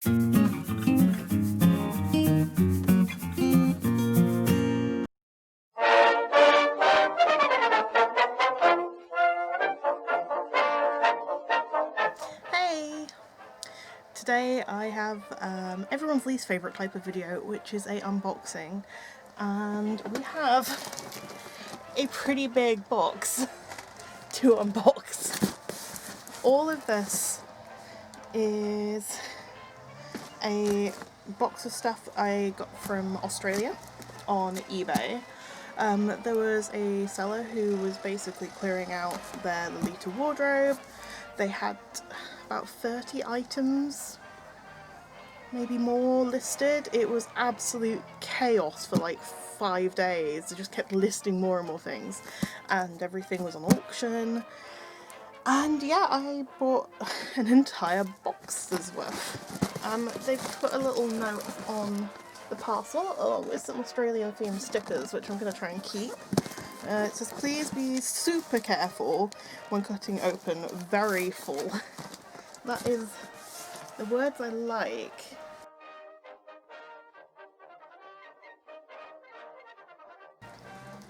Hey! Today I have everyone's least favourite type of video, which is a unboxing, and we have a pretty big box to unbox. All of this is a box of stuff I got from Australia on eBay. There was a seller who was basically clearing out their Lolita wardrobe. They had about 30 items, maybe more, listed. It was absolute chaos for like 5 days. They just kept listing more and more things, and everything was on auction. And yeah, I bought an entire box as well. They've put a little note on the parcel with some Australian themed stickers, which I'm going to try and keep. It says, please be super careful when cutting open, very full. That is the words I like.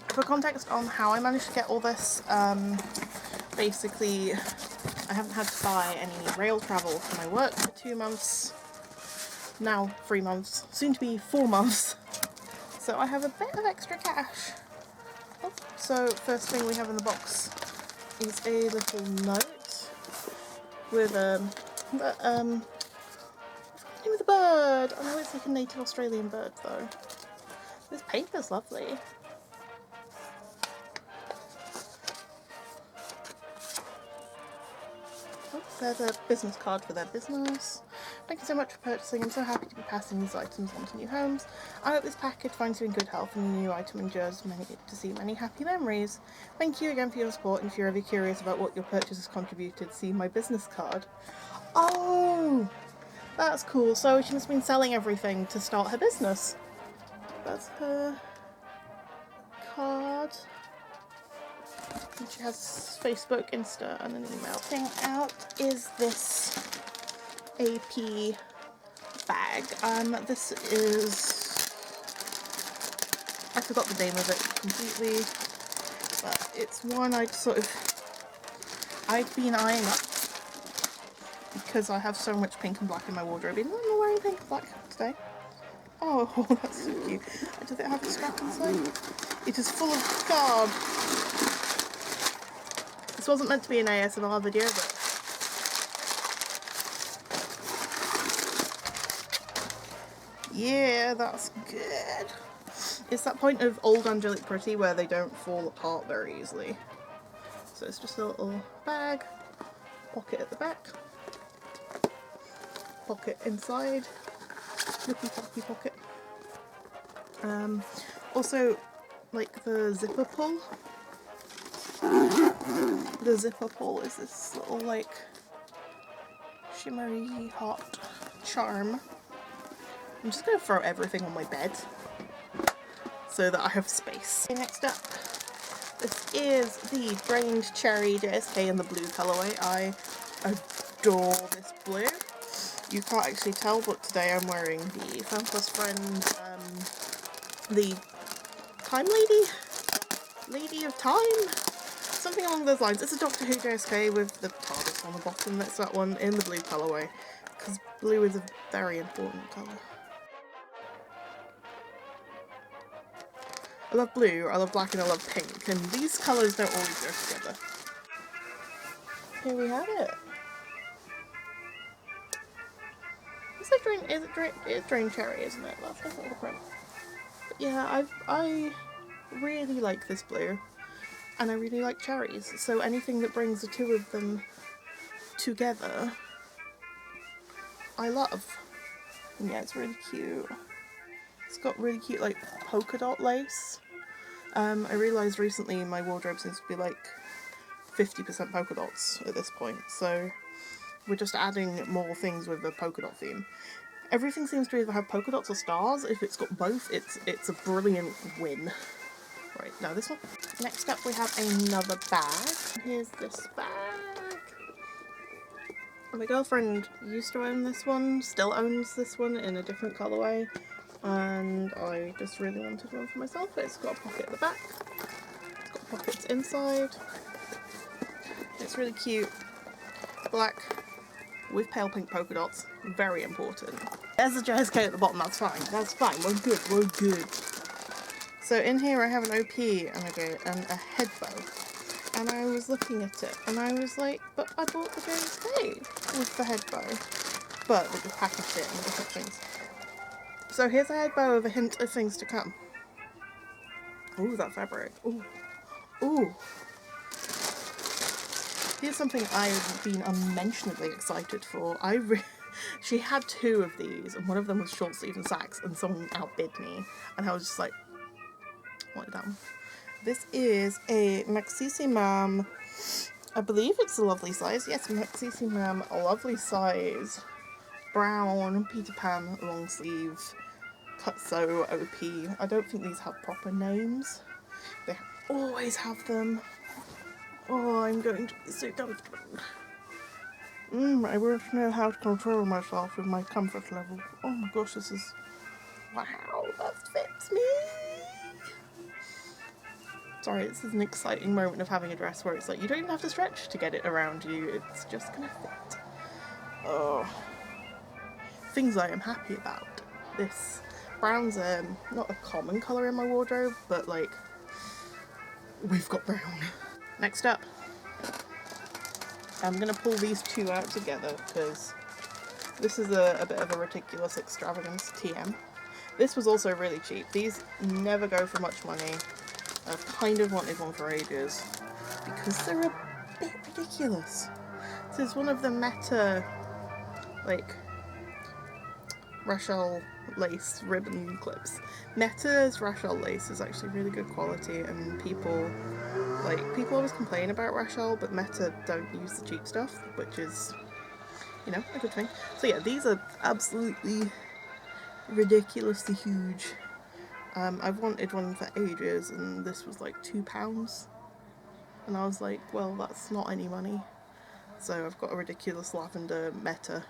For context on how I managed to get all this, basically I haven't had to buy any rail travel for my work for 2 months, now 3 months, soon to be 4 months, so I have a bit of extra cash. Oh, so first thing we have in the box is a little note with what's the name of the bird? I know it's like a native Australian bird though. This paper's lovely. Oh, there's a business card for their business. Thank you so much for purchasing. I'm so happy to be passing these items on to new homes. I hope this package finds you in good health and the new item endures to see many happy memories. Thank you again for your support, and if you're ever curious about what your purchase has contributed, see my business card. Oh, that's cool. So she must have been selling everything to start her business. That's her card. And she has Facebook, Insta, and an email. Thing out is this AP bag. This is, I forgot the name of it completely, but it's one I've been eyeing up because I have so much pink and black in my wardrobe, even though I'm not wearing pink and black today. Oh, that's so cute. Does it have a strap inside? It is full of card. This wasn't meant to be an ASMR video, but yeah, that's good. It's that point of old Angelic Pretty where they don't fall apart very easily. So it's just a little bag, pocket at the back, pocket inside, flippy floppy pocket. Also, like the zipper pull. The zipper pull is this little like shimmery hot charm. I'm just going to throw everything on my bed so that I have space. Okay, next up, this is the Drained Cherry JSK in the blue colourway. I adore this blue. You can't actually tell, but today I'm wearing the Fan Plus Friend, the Time Lady of Time? Something along those lines. It's a Doctor Who JSK with the TARDIS on the bottom. That's that one in the blue colourway, because blue is a very important colour. I love blue, I love black, and I love pink, and these colours don't always go together. Here we have it. It's Drained Cherry, isn't it? That's definitely the print. But yeah, I really like this blue, and I really like cherries, so anything that brings the two of them together, I love. And yeah, it's really cute. It's got really cute like polka dot lace. I realised recently my wardrobe seems to be like 50% polka dots at this point, so we're just adding more things with the polka dot theme. Everything seems to either have polka dots or stars. If it's got both, it's a brilliant win. Right, now this one. Next up we have another bag. Here's this bag. My girlfriend used to own this one, still owns this one in a different colourway, and I just really wanted one for myself. It's got a pocket at the back, it's got pockets inside, it's really cute, black with pale pink polka dots, very important. There's a JSK at the bottom, that's fine, we're good. So in here I have an OP and a head bow. And I was looking at it, and I was like, but I bought the JSK with the head bow. But they just packaged it in different things. So here's a head bow with a hint of things to come. Ooh, that fabric. Ooh. Ooh. Here's something I've been unmentionably excited for. She had two of these, and one of them was short sleeve and sax, and someone outbid me. And I was just like, wanted that one. This is a Maxissimam, I believe it's a lovely size. Yes, Maxissimam, a lovely size, brown Peter Pan long sleeve cut sew OP. I don't think these have proper names. They always have them. Oh, I'm going to be so comfortable. I want to know how to control myself with my comfort level. Oh my gosh, this is... wow, that fits me! Sorry, this is an exciting moment of having a dress where it's like, you don't even have to stretch to get it around you, it's just gonna fit. Oh. Things I am happy about. This brown's not a common colour in my wardrobe, but like, we've got brown. Next up, I'm gonna pull these two out together because this is a bit of a ridiculous extravagance TM. This was also really cheap. These never go for much money. I've kind of wanted one for ages because they're a bit ridiculous. This is one of the Meta, like, Rachel lace ribbon clips. Meta's Rachel lace is actually really good quality, and people always complain about Rachel, but Meta don't use the cheap stuff, which is, you know, a good thing. So yeah, these are absolutely ridiculously huge. I've wanted one for ages, and this was like £2, and I was like, well, that's not any money. So I've got a ridiculous lavender Meta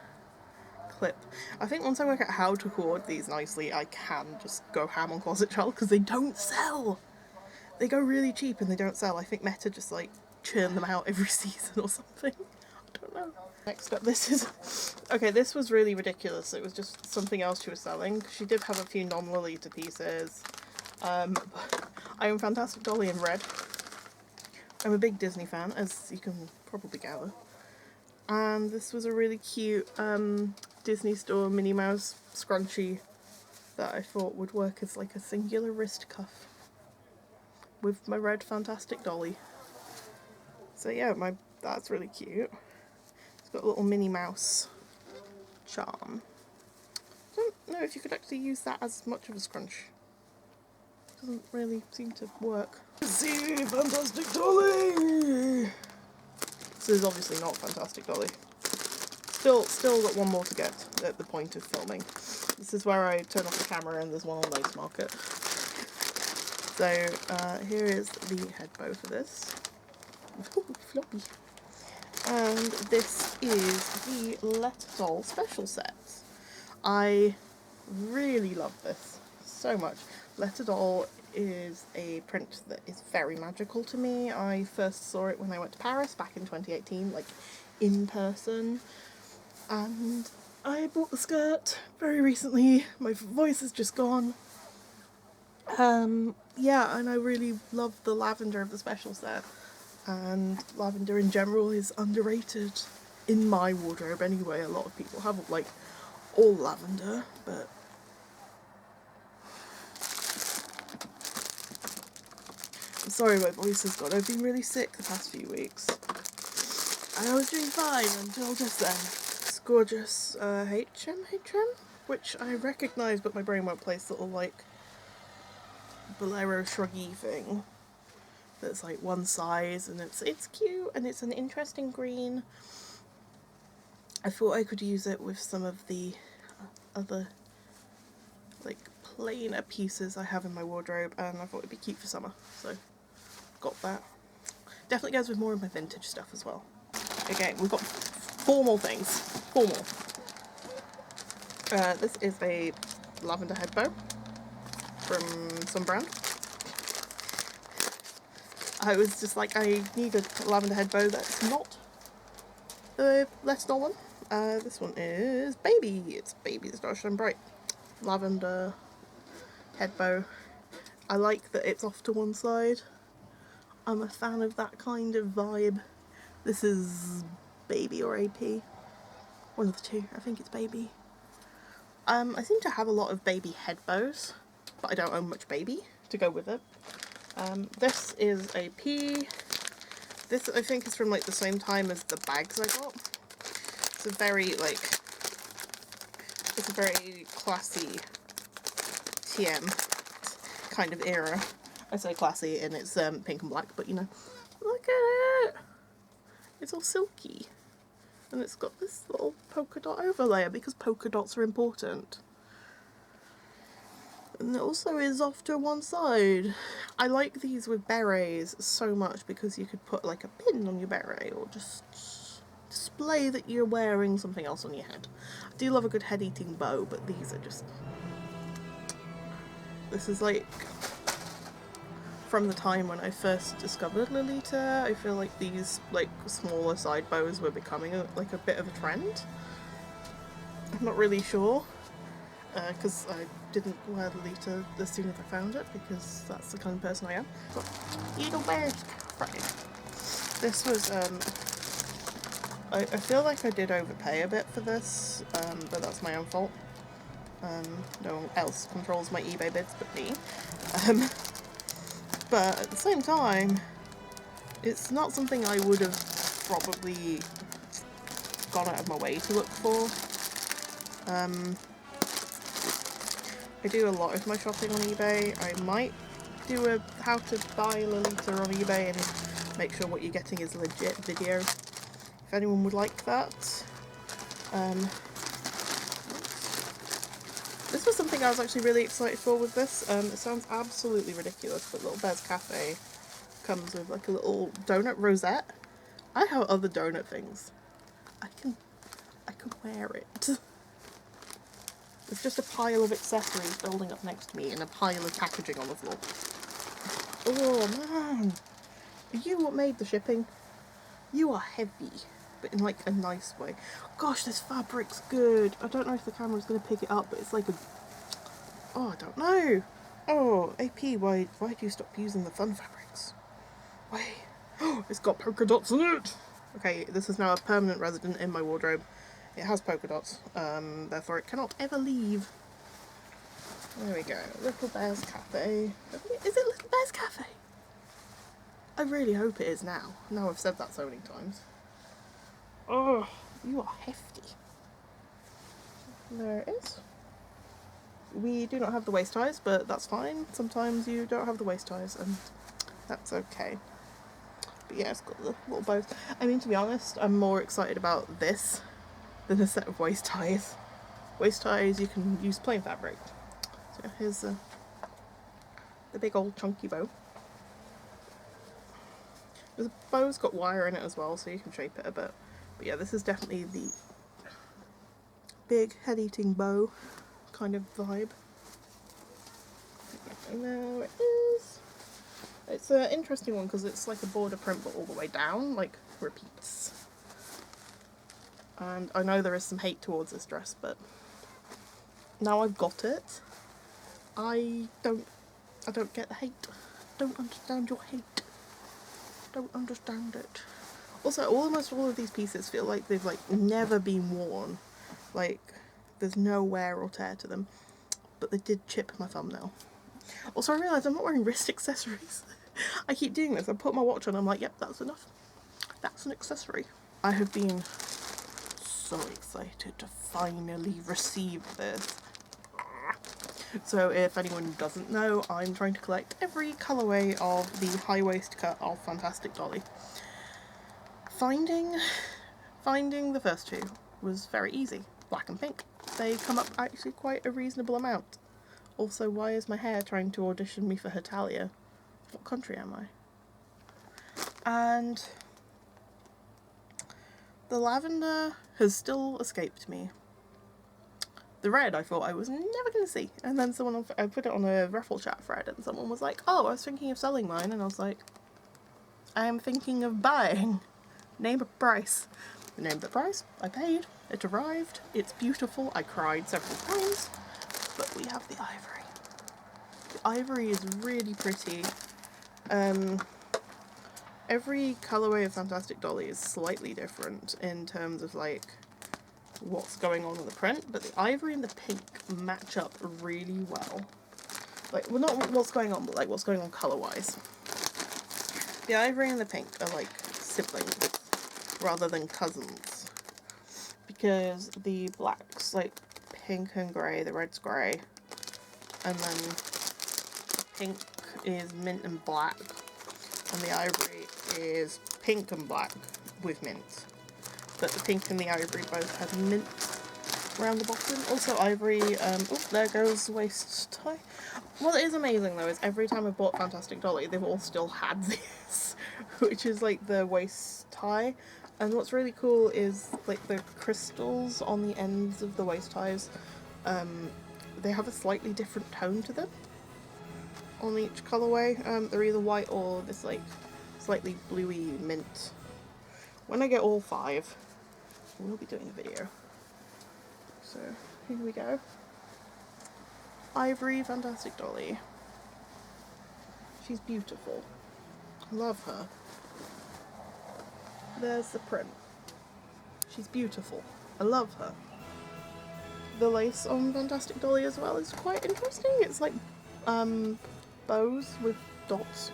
clip. I think once I work out how to cord these nicely, I can just go ham on Closet Child, because they don't sell. They go really cheap and they don't sell. I think Meta just like churn them out every season or something. I don't know. Next up, this is... okay, this was really ridiculous. It was just something else she was selling. She did have a few non-Lolita pieces. But I own Fantastic Dolly in red. I'm a big Disney fan, as you can probably gather. And this was a really cute Disney Store Minnie Mouse scrunchie that I thought would work as like a singular wrist cuff with my red Fantastic Dolly. So yeah, that's really cute. It's got a little Minnie Mouse charm. I don't know if you could actually use that as much of a scrunch. Doesn't really seem to work. See, Fantastic Dolly! This is obviously not Fantastic Dolly. Still got one more to get at the point of filming. This is where I turn off the camera and there's one on Lace Market. So here is the head bow for this. Ooh, floppy. And this is the Letter Doll special set. I really love this so much. Letter Doll is a print that is very magical to me. I first saw it when I went to Paris back in 2018, like in person. And I bought the skirt very recently. My voice is just gone. Yeah, and I really love the lavender of the special set. And lavender in general is underrated in my wardrobe anyway. A lot of people have like all lavender, but I'm sorry my voice has gone. I've been really sick the past few weeks. And I was doing fine until just then. This gorgeous HM, which I recognise, but my brain won't place little like bolero shruggy thing that's like one size, and it's cute and it's an interesting green. I thought I could use it with some of the other like plainer pieces I have in my wardrobe, and I thought it'd be cute for summer, so got that. Definitely goes with more of my vintage stuff as well. Okay, we've got formal things. Formal. This is a lavender head bow from some brand. I was just like, I need a lavender head bow that's not less known one. This one is Baby. It's Baby Starshine and Bright lavender head bow. I like that it's off to one side. I'm a fan of that kind of vibe. This is Baby or AP. One of the two. I think it's Baby. I seem to have a lot of Baby head bows, but I don't own much Baby to go with it. This is AP. This I think is from like the same time as the bags I got. It's a very like, it's a very classy TM kind of era. I say classy and it's pink and black, but you know, look at it. It's all silky. And it's got this little polka dot overlayer because polka dots are important. And it also is off to one side. I like these with berets so much because you could put like a pin on your beret or just display that you're wearing something else on your head. I do love a good head eating bow, but these are just... This is like from the time when I first discovered Lolita. I feel like these like smaller side bows were becoming like a bit of a trend. I'm not really sure because I didn't wear Lolita as soon as I found it because that's the kind of person I am. But you know where this was I feel like I did overpay a bit for this, but that's my own fault. No one else controls my eBay bids but me. But at the same time, it's not something I would have probably gone out of my way to look for. I do a lot of my shopping on eBay. I might do a how to buy Lolita on eBay and make sure what you're getting is legit video, if anyone would like that. This was something I was actually really excited for with this. It sounds absolutely ridiculous, but Little Bear's Cafe comes with like a little donut rosette. I have other donut things. I can wear it. There's just a pile of accessories building up next to me and a pile of packaging on the floor. Oh man, are you what made the shipping? You are heavy, but in like a nice way. Gosh, this fabric's good. I don't know if the camera's going to pick it up, but it's like a... Oh, I don't know. Oh, AP, why do you stop using the fun fabrics? Why? Oh, it's got polka dots in it! Okay, this is now a permanent resident in my wardrobe. It has polka dots, therefore it cannot ever leave. There we go. Little Bear's Cafe. Is it Little Bear's Cafe? I really hope it is now. Now I've said that so many times. Oh, you are hefty. There it is. We do not have the waist ties, but that's fine. Sometimes you don't have the waist ties, and that's okay. But yeah, it's got the little bows. I mean, to be honest, I'm more excited about this than a set of waist ties. Waist ties, you can use plain fabric. So here's the big old chunky bow. The bow's got wire in it as well, so you can shape it a bit. But yeah, this is definitely the big head-eating bow kind of vibe. And there it is. It's an interesting one because it's like a border print but all the way down, like repeats. And I know there is some hate towards this dress, but now I've got it, I don't get the hate. Don't understand your hate. Don't understand it. Also, almost all of these pieces feel like they've like never been worn. Like there's no wear or tear to them. But they did chip my thumbnail. Also, I realised I'm not wearing wrist accessories. I keep doing this. I put my watch on, I'm like, yep, that's enough. That's an accessory. I have been so excited to finally receive this. So if anyone doesn't know, I'm trying to collect every colourway of the high waist cut of Fantastic Dolly. Finding the first two was very easy. Black and pink. They come up actually quite a reasonable amount. Also, why is my hair trying to audition me for Hetalia? What country am I? And The lavender has still escaped me. The red I thought I was never going to see. And then I put it on a raffle chat thread and someone was like, oh, I was thinking of selling mine. And I was like, I am thinking of buying. Name a price. I named the price. I paid. It arrived. It's beautiful. I cried several times. But we have the ivory. The ivory is really pretty. Every colourway of Fantastic Dolly is slightly different in terms of like what's going on with the print, but the ivory and the pink match up really well. Like, well, not what's going on, but like what's going on colour-wise. The ivory and the pink are like siblings rather than cousins, because the black's like pink and grey, the red's grey, and then the pink is mint and black, and the ivory is pink and black with mint. But the pink and the ivory both have mint around the bottom. Also ivory, oh, there goes the waist tie. What is amazing though is every time I've bought Fantastic Dolly, they've all still had this, which is like the waist tie. And what's really cool is like the crystals on the ends of the waist ties, they have a slightly different tone to them on each colourway. They're either white or this like slightly bluey mint. When I get all 5, we'll be doing a video. So here we go. Ivory Fantastic Dolly. She's beautiful. Love her. There's the print. She's beautiful. I love her. The lace on Fantastic Dolly as well is quite interesting. It's like bows with dots.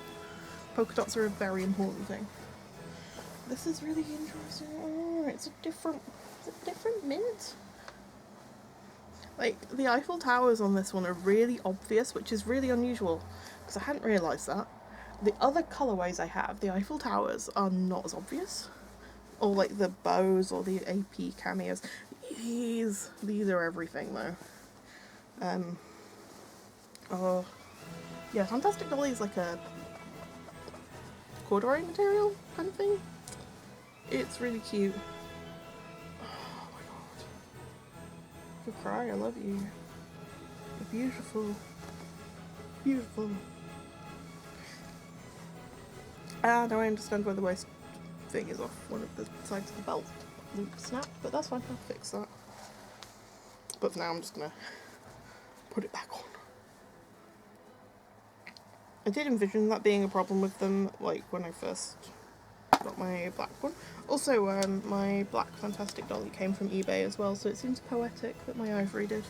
Polka dots are a very important thing. This is really interesting. Oh, it's a different mint. Like, the Eiffel Towers on this one are really obvious, which is really unusual, because I hadn't realised that. The other colourways I have, the Eiffel Towers, are not as obvious. Or like the bows or the AP cameos. These are everything though. Oh, yeah, Fantastic Dolly is like a corduroy material kind of thing. It's really cute. Oh my god. If you cry, I love you. You're beautiful. Beautiful. And I understand why the waist thing is off one of the sides of the belt. Loop snap, but that's fine, I'll fix that. But for now I'm just gonna put it back on. I did envision that being a problem with them, like when I first got my black one. Also, my black Fantastic Dolly came from eBay as well, so it seems poetic that my ivory did.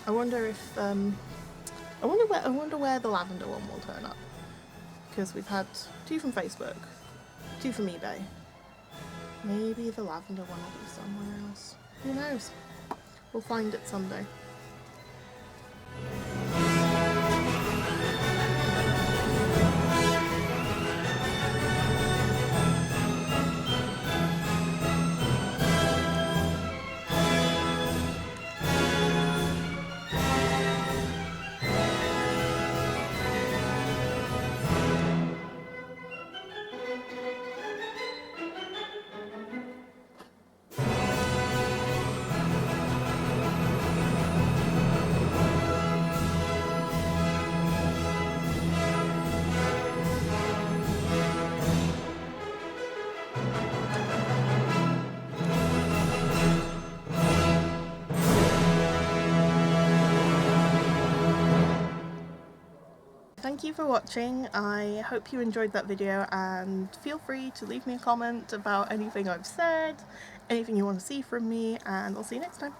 I wonder if I wonder where the lavender one will turn up, because we've had 2 from Facebook, 2 from eBay. Maybe the lavender one will be somewhere else. Who knows? We'll find it someday. Thank you for watching. I hope you enjoyed that video, and feel free to leave me a comment about anything I've said, anything you want to see from me, and I'll see you next time.